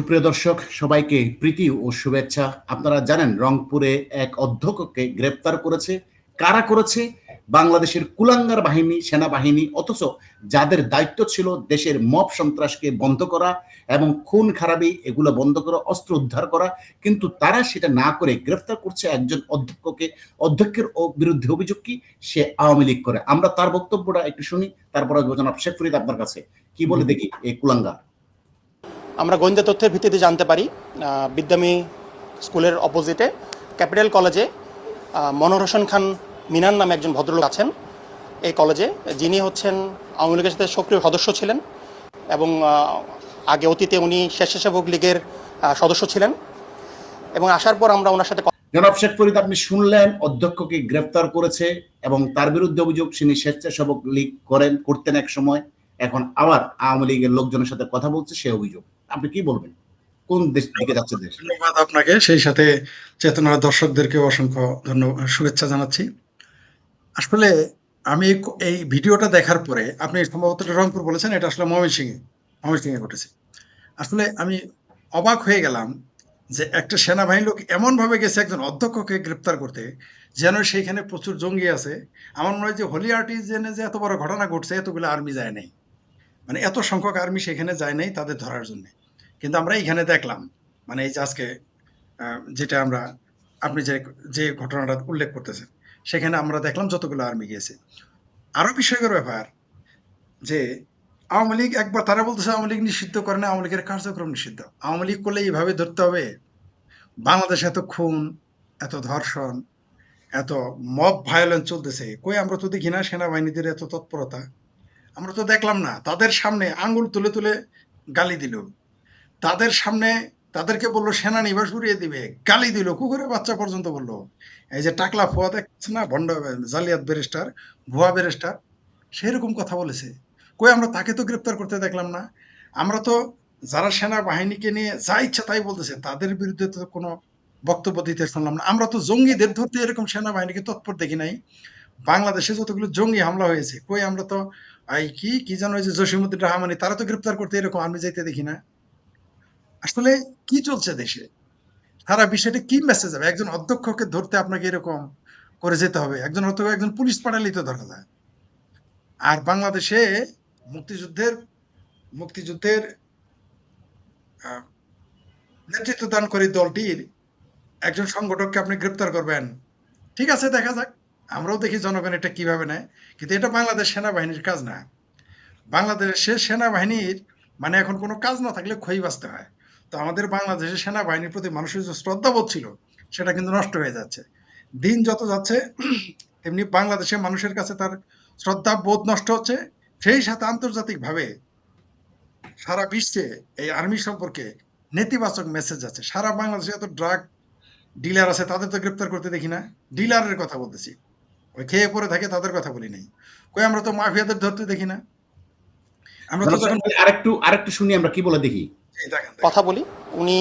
সুপ্রিয় দর্শক, সবাইকে প্রীতি ও শুভেচ্ছা। আপনারা জানেন রংপুরে এক অধ্যক্ষকে গ্রেপ্তার করেছে। কারা করেছে? বাংলাদেশের কুলাঙ্গার বাহিনী, সেনাবাহিনী। অথচ যাদের দায়িত্ব ছিল দেশের মব সন্ত্রাসকে বন্ধ করা এবং খুন খারাপি এগুলো বন্ধ করা, অস্ত্র উদ্ধার করা, কিন্তু তারা সেটা না করে গ্রেফতার করছে একজন অধ্যক্ষকে। অধ্যক্ষের বিরুদ্ধে অভিযোগ কি? সে আওয়ামী লীগ করে। আমরা তার বক্তব্যটা একটু শুনি, তারপরে জনাব শেখ ফরিদ আপনার কাছে কি বলে দেখি এই কুলাঙ্গার। আমরা গোয়েন্দা তথ্যের ভিত্তিতে জানতে পারি বিদ্যামী স্কুলের অপোজিটে ক্যাপিটাল কলেজে মনোহর হোসেন খান মিনান নামে একজন ভদ্রলোক আছেন এই কলেজে, যিনি হচ্ছেন আওয়ামী লীগের সাথে সক্রিয় সদস্য ছিলেন এবং আগে অতীতে উনি স্বেচ্ছাসেবক লীগের সদস্য ছিলেন এবং আসার পর আমরা ওনার সাথে জনাব শেখ ফরিদ, আপনি শুনলেন অধ্যক্ষকে গ্রেফতার করেছে এবং তার বিরুদ্ধে অভিযোগ তিনি স্বেচ্ছাসেবক লীগ করতেন এক সময়, এখন আবার আওয়ামী লীগের লোকজনের সাথে কথা বলছে সে অভিযোগ। আপনি কি বলবেন? কোন দিকে যাচ্ছে দেশ? ধন্যবাদ আপনাকে, সেই সাথে চেতনার দর্শকদেরকে অসংখ্য ধন্যবাদ, শুভেচ্ছা জানাচ্ছি। আসলে আমি এই ভিডিওটা দেখার পরে, আপনি সম্ভবত রংপুর বলেছেন, এটা আসলে ময়মনসিংহে ঘটেছে। আসলে আমি অবাক হয়ে গেলাম যে একটা সেনাবাহিনীর লোক এমন ভাবে গেছে একজন অধ্যক্ষকে গ্রেপ্তার করতে, যেন সেইখানে প্রচুর জঙ্গি আছে। আমার মনে হয় যে হোলি আর্টিজেনে যে এত বড় ঘটনা ঘটছে, এতগুলো আর্মি যায় নাই, মানে এত সংখ্যক আর্মি সেখানে যায় নাই তাদের ধরার জন্য। কিন্তু আমরা এখানে দেখলাম, মানে এই যে আজকে যেটা আমরা, আপনি যে যে ঘটনাটা উল্লেখ করতেছেন, সেখানে আমরা দেখলাম যতগুলো আর্মি গিয়েছে। আরো বিষয়ের ব্যাপার যে আওয়ামী লীগ একবার তারা বলতেছে আওয়ামী লীগ নিষিদ্ধ করে না, আওয়ামী লীগের কার্যক্রম নিষিদ্ধ। আওয়ামী লীগ করলে এইভাবে ধরতে হবে? বাংলাদেশে এত খুন, এত ধর্ষণ, এত মব ভায়োলেন্স চলতেছে, কই আমরা তো দেখি না সেনাবাহিনীদের এত তৎপরতা। আমরা তো দেখলাম না। তাদের সামনে আঙ্গুল তুলে তুলে গালি দিল, তাদের সামনে তাদেরকে বললো সেনানিবাস উড়িয়ে দিবে, গালি দিল, কুকুরের বাচ্চা পর্যন্ত বললো। এই যে টাকলা ফুয়া দেখছে না, ভণ্ড জালিয়াত ব্যারিস্টার, ভুয়া ব্যারিস্টার, সেরকম কথা বলেছে। কই আমরা তাকে তো গ্রেপ্তার করতে দেখলাম না। আমরা তো যারা সেনাবাহিনীকে নিয়ে যা ইচ্ছা তাই বলতেছে, তাদের বিরুদ্ধে তো কোনো বক্তব্য দিতে শুনলাম না। আমরা তো জঙ্গিদের ধরতে এরকম সেনাবাহিনীকে তৎপর দেখি নাই। বাংলাদেশে যতগুলো জঙ্গি হামলা হয়েছে, কই আমরা তো এই কি যেন ওই যে জসীমউদ্দিন রহমানি, তারা তো গ্রেপ্তার করতে এরকম আর্মি যাইতে দেখি না। আসলে কি চলছে দেশে? সারা বিষয়টা কি মেসেজ হবে? একজন অধ্যক্ষকে ধরতে আপনাকে এরকম করে যেতে হবে? একজন অধ্যক্ষ, একজন পুলিশ পাঠালেই তো ধরা যায়। আর বাংলাদেশে মুক্তিযুদ্ধের মুক্তিযুদ্ধের আহ, নেতৃত্ব দানকারী দলটির একজন সংগঠককে আপনি গ্রেপ্তার করবেন, ঠিক আছে, দেখা যাক। আমরাও দেখি জনগণ এটা কিভাবে নেয়। কিন্তু এটা বাংলাদেশ সেনাবাহিনীর কাজ না। বাংলাদেশের সেনাবাহিনীর মানে এখন কোনো কাজ না থাকলে খই বাঁচতে হয়। তো আমাদের বাংলাদেশের সেনাবাহিনীর প্রতি মানুষের যে শ্রদ্ধাবোধ ছিল, সেটা কিন্তু নষ্ট হয়ে যাচ্ছে। দিন যত যাচ্ছে তেমনি বাংলাদেশের মানুষের কাছে তার শ্রদ্ধাবোধ নষ্ট হচ্ছে। সেই সাথে আন্তর্জাতিকভাবে সারা বিশ্বে এই আর্মি সম্পর্কে নেতিবাচক মেসেজ আছে। সারা বাংলাদেশে এত ড্রাগ ডিলার আছে, তাদের তো গ্রেপ্তার করতে দেখি না। ডিলারের কথা বলতেছি, ওই খেয়ে পরে থাকে তাদের কথা বলি নাই। কই আমরা তো মাফিয়াদের ধরতে দেখি না। আমরা তো জনাব শেখ যখন ফরিদ, আরেকটু শুনি আমরা কি বলে দেখি। দেখেন কথা বলি। উনি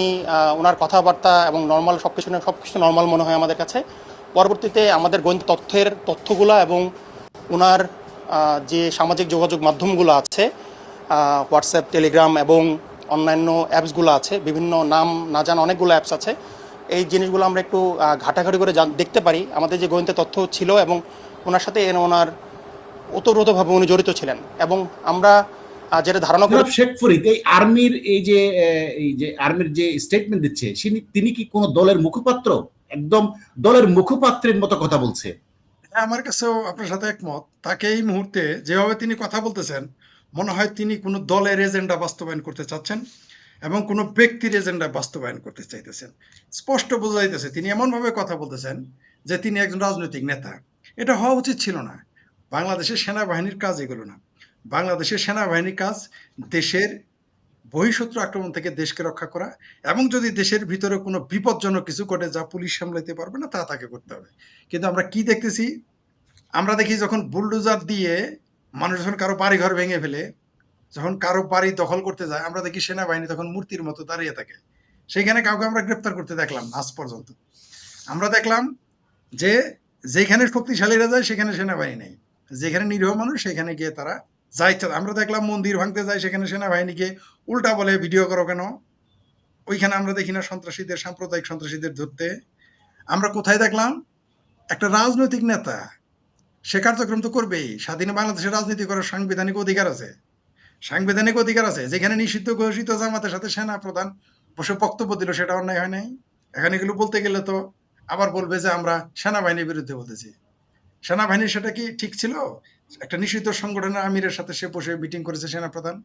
ওনার কথাবার্তা এবং নর্মাল সব কিছু নর্মাল মনে হয় আমাদের কাছে। পরবর্তীতে আমাদের গোয়েন্দা তথ্যগুলো এবং ওনার যে সামাজিক যোগাযোগ মাধ্যমগুলো আছে, হোয়াটসঅ্যাপ, টেলিগ্রাম এবং অন্যান্য অ্যাপসগুলো আছে, বিভিন্ন নাম না জানা অনেকগুলো অ্যাপস আছে, এই জিনিসগুলো আমরা একটু ঘাটাঘাটি করে দেখতে পারি। আমাদের যে গোয়েন্দা তথ্য ছিল এবং ওনার সাথে ওনার ওতপ্রোতভাবে উনি জড়িত ছিলেন এবং আমরা যেটা ধারণা করি। শেখ ফরিদ, এই আর্মির এই যে আর্মির যে স্টেটমেন্ট দিচ্ছে, তিনি কি কোনো দলের মুখপাত্র? একদম দলের মুখপাত্রের মতো কথা বলছে। হ্যাঁ, আমার কাছেও আপনার সাথে একমত। তাকে এই মুহূর্তে যেভাবে তিনি কথা বলতেছেন, মনে হয় তিনি কোনো দলের এজেন্ডা বাস্তবায়ন করতে চাচ্ছেন এবং কোনো ব্যক্তির এজেন্ডা বাস্তবায়ন করতে চাইতেছেন। স্পষ্ট বোঝা যাইতেছে তিনি এমনভাবে কথা বলতেছেন যে তিনি একজন রাজনৈতিক নেতা। এটা হওয়া উচিত ছিল না। বাংলাদেশের সেনাবাহিনীর কাজ এগুলো না। বাংলাদেশের সেনাবাহিনীর কাজ দেশের বহিঃশত্রু আক্রমণ থেকে দেশকে রক্ষা করা, এবং যদি দেশের ভিতরে কোনো বিপজ্জনক কিছু ঘটে যা পুলিশ সামলাইতে পারবে না, তা তাকে করতে হবে। কিন্তু আমরা কি দেখতেছি? আমরা দেখি যখন বুলডোজার দিয়ে মানুষ যখন কারো বাড়িঘর ভেঙে ফেলে, যখন কারো বাড়ি দখল করতে যায়, আমরা দেখি সেনাবাহিনী তখন মূর্তির মতো দাঁড়িয়ে থাকে। সেখানে কাউকে আমরা গ্রেপ্তার করতে দেখলাম না আজ পর্যন্ত। আমরা দেখলাম যে যেখানে শক্তিশালীরা যায় সেখানে সেনাবাহিনী নেই, যেখানে নিরীহ মানুষ সেখানে গিয়ে তারা যা ইচ্ছা। আমরা দেখলাম মন্দির ভাঙতে যায়, সেখানে সেনাবাহিনীকে উল্টা বলে ভিডিও করো কেন, ওইখানে আমরা দেখি না সন্ত্রাসীদের, সাম্প্রদায়িক সন্ত্রাসীদের ধরতে? আমরা কোথায় দেখলাম? একটা রাজনৈতিক নেতা, সে কার্যক্রম তো করবেই। স্বাধীন বাংলাদেশে রাজনীতি করার সাংবিধানিক অধিকার আছে। সাংবিধানিক অধিকার আছে। যেখানে নিষিদ্ধ ঘোষিত জামাতের সাথে সেনা প্রধান বসে বক্তব্য দিল, সেটা অন্যায় হয় নাই? এখন এগুলো বলতে গেলে তো আবার বলবে যে আমরা সেনাবাহিনীর বিরুদ্ধে বলতেছি। সেনাবাহিনীর সেটা কি ঠিক ছিল? একটা নিষিদ্ধ সংগঠনের আমিরের সাথে সে বসে মিটিং করেছে সেনাপ্রধান।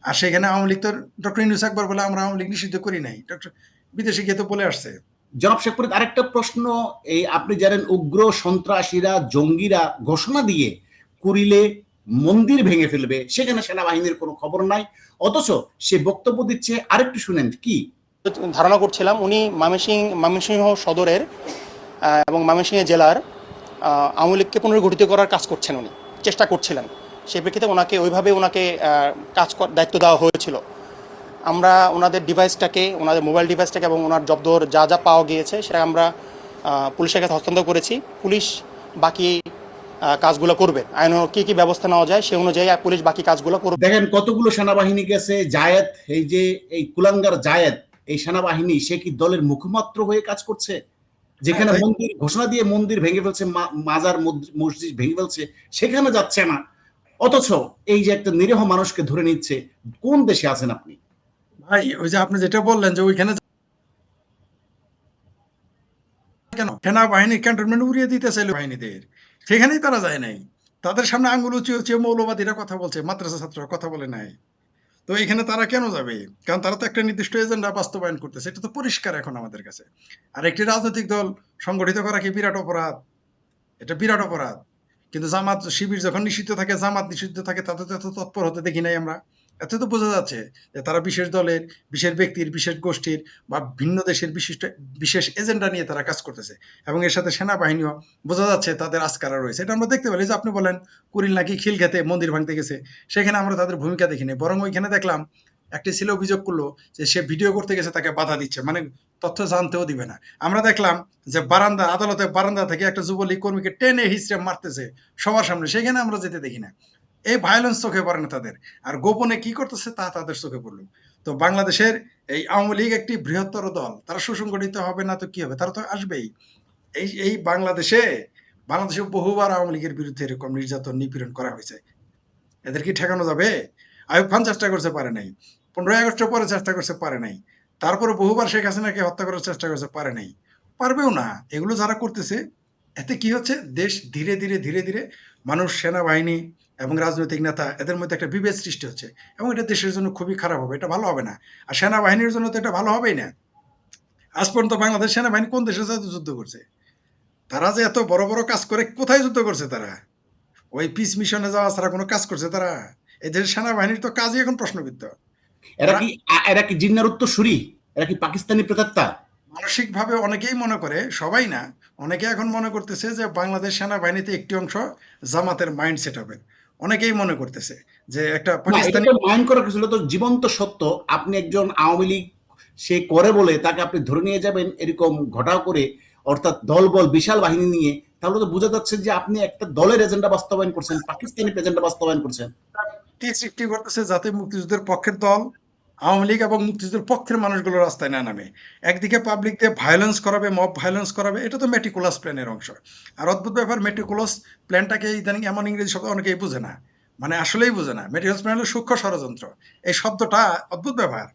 আর সেখানে আওয়ামী লীগ তো ডক্টর ইউনূস একবার বলে আমরা আওয়ামী লীগ নিষিদ্ধ করি নাই। ডক্টর বিদেশে গিয়ে তো বলে আসছে। জনাব শেখ ফরিদ, আরেকটা প্রশ্ন, এই আপনি জানেন উগ্র সন্ত্রাসীরা, জঙ্গিরা ঘোষণা দিয়ে কুড়িলে মন্দির ভেঙে ফেলবে, সেখানে সেনাবাহিনীর কোনো খবর নাই, অথচ সে বক্তব্য দিচ্ছে। আরেকটু শুনেন কি ধারণা করছিলাম উনি ময়মনসিংহ সদরের এবং ময়মনসিংহ জেলার আওয়ামী লীগকে পুনর্গঠিত করার কাজ করছেন, উনি চেষ্টা করছিলেন। সেই প্রেক্ষিতে ওনাকে দায়িত্ব দেওয়া হয়েছিল। আমরা ওনাদের ডিভাইসটাকে, ওনাদের মোবাইল ডিভাইসটাকে এবং ওনার জব্দর যা যা পাওয়া গিয়েছে সেটা আমরা পুলিশের কাছে হস্তান্তর করেছি। পুলিশ বাকি কাজগুলো করবে, আইন কী কী ব্যবস্থা নেওয়া যায় সে অনুযায়ী পুলিশ বাকি কাজগুলো করবে। দেখেন কতগুলো সেনাবাহিনী গেছে। জায়েদ, এই যে এই কুলাঙ্গার জায়েদ, এই সেনাবাহিনী সে কি দলের মুখপাত্র হয়ে কাজ করছে? যেখানে মন্দির ঘোষণা দিয়ে মন্দির ভেঙে ফেলছে, মাজার মসজিদ ভেঙে ফেলছে, সেখানে যাচ্ছে না, অথচ এই যে একটা নিরীহ মানুষকে ধরে নিচ্ছে। কোন দেশে আছেন আপনি? ভাই, ওই যে আপনি যেটা বললেন যে ওইখানে কেন সেনাবাহিনী ক্যান্টনমেন্ট উড়িয়ে দিতে চাইল বাহিনীদের, সেখানেই তারা যায় নাই। তাদের সামনে আঙ্গুল উঁচিয়ে উঁচিয়ে মৌলবাদীরা কথা বলছে, মাদ্রাসা ছাত্ররা কথা বলে নাই। তো এখানে তারা কেন যাবে? কারণ তারা তো একটা নির্দিষ্ট এজেন্ডা বাস্তবায়ন করতেছে, এটা তো পরিষ্কার এখন আমাদের কাছে। আর একটি রাজনৈতিক দল সংগঠিত করা কি বিরাট অপরাধ? এটা বিরাট অপরাধ। কিন্তু জামাত শিবির যখন নিষিদ্ধ থাকে, জামাত নিষিদ্ধ থাকে, তাদের তো এত তৎপর হতে দেখি নাই আমরা। এতে তো বোঝা যাচ্ছে যে তারা বিশেষ দলের, বিশেষ ব্যক্তির, বিশেষ গোষ্ঠীর বা ভিন্ন দেশের বিশেষ এজেন্ডা নিয়ে তারা কাজ করতেছে। এবং এর সাথে সেনাবাহিনীও বোঝা যাচ্ছে তাদের আস্কারা রয়েছে। এটা আমরা দেখতে পেলাম যে আপনি বলেন কুড়িল নাকি খিলক্ষেতে মন্দির ভাঙতে গেছে, সেখানে আমরা তাদের ভূমিকা দেখিনি। বরং ওইখানে দেখলাম একটি ছেলে অভিযোগ করলো যে সে ভিডিও করতে গেছে, তাকে বাধা দিচ্ছে, মানে তথ্য জানতেও দিবে না। আমরা দেখলাম যে আদালতের বারান্দা থেকে একটা যুবলীগ কর্মীকে টেনে হিচড়ে মারতেছে সবার সামনে, সেখানে আমরা যেতে দেখি না। এই ভায়োলেন্স চোখে পড়ে না তাদের। আর গোপনে কি করতেছে তা তাদের চোখে পড়লো। তো বাংলাদেশের এই আওয়ামী লীগ একটি বৃহত্তর দল, তারা সুসংগঠিত হবে না তো কি হবে? তারা তো আসবেই। এই বাংলাদেশে বহুবার আওয়ামী লীগের বিরুদ্ধে এরকম নির্যাতন নিপীড়ন করা হয়েছে। এদের কি ঠেকানো যাবে? আইয়ুব খান চেষ্টা করছে, পারে নাই। 15ই আগস্টের পরে চেষ্টা করছে, পারে নাই। তারপরে বহুবার শেখ হাসিনাকে হত্যা করার চেষ্টা করছে, পারে নাই। পারবেও না। এগুলো যারা করতেছে, এতে কি হচ্ছে? দেশ ধীরে, ধীরে, ধীরে, ধীরে মানুষ, সেনাবাহিনী এবং রাজনৈতিক নেতা এদের মধ্যে একটা বিভেদ সৃষ্টি হচ্ছে। এবং এটা দেশের জন্য খুবই খারাপ হবে। এটা ভালো হবে না। আর সেনাবাহিনীর জন্য তো এটা ভালো হবেই না। আজ পর্যন্ত বাংলাদেশ সেনাবাহিনী কোন দেশের সাথে যুদ্ধ করছে? তারা যে এত বড়, বড় কাজ করে, কোথায় যুদ্ধ করছে তারা? ওই পিস মিশনে যাওয়া ছাড়া কোনো কাজ করছে তারা? এই দেশের সেনাবাহিনীর তো কাজই এখন প্রশ্নবিদ্ধ। এরা ওরা কি এরা কি জিন্নার উত্তরসূরি? এরা কি পাকিস্তানি প্রেতাত্মা? মানসিকভাবে অনেকেই মনে করে, সবাই না, অনেকে এখন মনে করতেছে যে বাংলাদেশ সেনাবাহিনীতে একটি অংশ জামাতের মাইন্ড সেটআপের। অনেকেই মনে করতেছে যে একটা না, এটা পাকিস্তানি তো মাইন্ড করার কিছু না, তো জীবন্ত সত্য। আপনি একজন আওয়ামী লীগ সে করে বলে তাকে আপনি ধরে নিয়ে যাবেন এরকম ঘটাও করে, অর্থাৎ দলবল বিশাল বাহিনী নিয়ে, তাহলে তো বোঝা যাচ্ছে যে আপনি একটা দলের এজেন্ডা বাস্তবায়ন করছেন, পাকিস্তানি এজেন্ডা বাস্তবায়ন করছেন। সৃষ্টি করতেছে যাতে মুক্তিযুদ্ধের পক্ষের দল, আওয়ামী লীগ এবং মুক্তিযুদ্ধের পক্ষের মানুষগুলো রাস্তায় না নামে। একদিকে পাবলিক দিয়ে ভায়োলেন্স করাবে, মব ভায়োলেন্স করাবে, এটা তো মেটিকুলাস প্ল্যানের অংশ। আর অদ্ভুত ব্যাপার, মেটিকুলাস প্ল্যানটাকে ইদানিং এমন ইংরেজি শব্দ অনেকেই বুঝে না, মানে আসলেই বুঝে না। মেটিকুলাস প্ল্যান হলো সূক্ষ্ম ষড়যন্ত্র। এই শব্দটা অদ্ভুত ব্যাপার।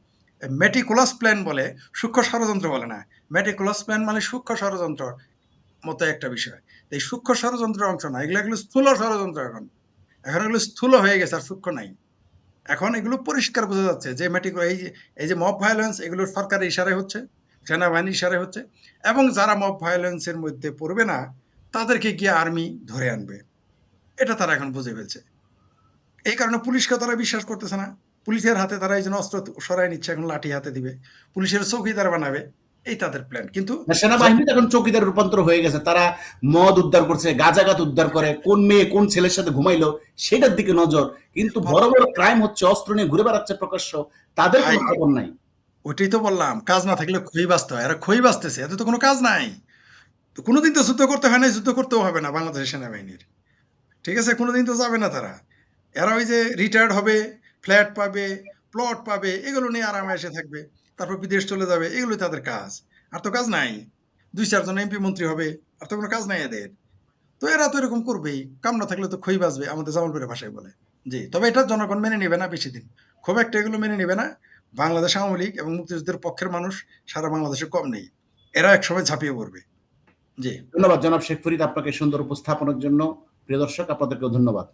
মেটিকুলাস প্ল্যান বলে, সূক্ষ্ম ষড়যন্ত্র বলে না। মেটিকুলাস প্ল্যান মানে সূক্ষ্ম ষড়যন্ত্র মতো একটা বিষয়। এই সূক্ষ্ম ষড়যন্ত্রের অংশ না, এগুলো স্থূল ষড়যন্ত্র। এখন এগুলো স্থূল হয়ে গেছে, আর সূক্ষ্ম নাই। এখন এগুলো পরিষ্কার বোঝা যাচ্ছে যে এই যে মব ভায়োলেন্স, এগুলো সরকারের ইশারায় হচ্ছে, সেনাবাহিনীর ইশারায় হচ্ছে। এবং যারা মব ভায়োলেন্স এর মধ্যে পড়বে না, তাদেরকে গিয়ে আর্মি ধরে আনবে। এটা তারা এখন বুঝে ফেলছে। এই কারণে পুলিশকে তারা বিশ্বাস করতেছে না। পুলিশের হাতে তারা এই জন্য অস্ত্র সরায় নিচ্ছে, এখন লাঠি হাতে দিবে, পুলিশের চৌকিদার বানাবে। এই তাদের প্ল্যান। কিন্তু সেনাবাহিনী এখন চৌকিদার রূপান্তর হয়ে গেছে। তারা মদ উদ্ধার করছে, গাঁজাগাত উদ্ধার করে, কোন মেয়ে কোন ছেলের সাথে ঘুমাইলো সেটার দিকে নজর। কিন্তু বড় বড় ক্রাইম হচ্ছে, অস্ত্র নিয়ে ঘুরে বেড়াচ্ছে প্রকাশ্য, তাদের ভাই, কোনো খবর নাই। ওইটাই তো বললাম, কাজ না থাকলে খই বাঁচতে হয়। এরা খই বাঁচতেছে, এতে তো কোনো কাজ নাই। তো কোনোদিন তো যুদ্ধ করতে হয় নাই, যুদ্ধ করতেও হবে না বাংলাদেশের সেনাবাহিনীর। ঠিক আছে? কোনোদিন তো যাবে না তারা। এরা ওই যে রিটায়ার্ড হবে, ফ্ল্যাট পাবে, প্লট পাবে, এগুলো নিয়ে আরামে এসে থাকবে। তারপর বিদেশ চলে যাবে, এগুলোই তাদের কাজ। আর তো কাজ নাই। ২-৪ জন এমপি মন্ত্রী হবে, আর তো কোনো কাজ নাই এদের। তো এরা তো এরকম করবেই। কাম না থাকলে তো খই বাজবে, আমাদের জামালপুরের ভাষায় বলে। জি, তবে এটা জনগণ মেনে নিবে না বেশিদিন। খুব একটা এগুলো মেনে নিবে না। বাংলাদেশ আওয়ামী লীগ এবং মুক্তিযুদ্ধের পক্ষের মানুষ সারা বাংলাদেশে কম নেই। এরা একসময় ঝাঁপিয়ে পড়বে। জি। ধন্যবাদ জনাব শেখ ফরিদ আপনাকে সুন্দর উপস্থাপনের জন্য। প্রিয় দর্শক আপনাদেরকেও ধন্যবাদ।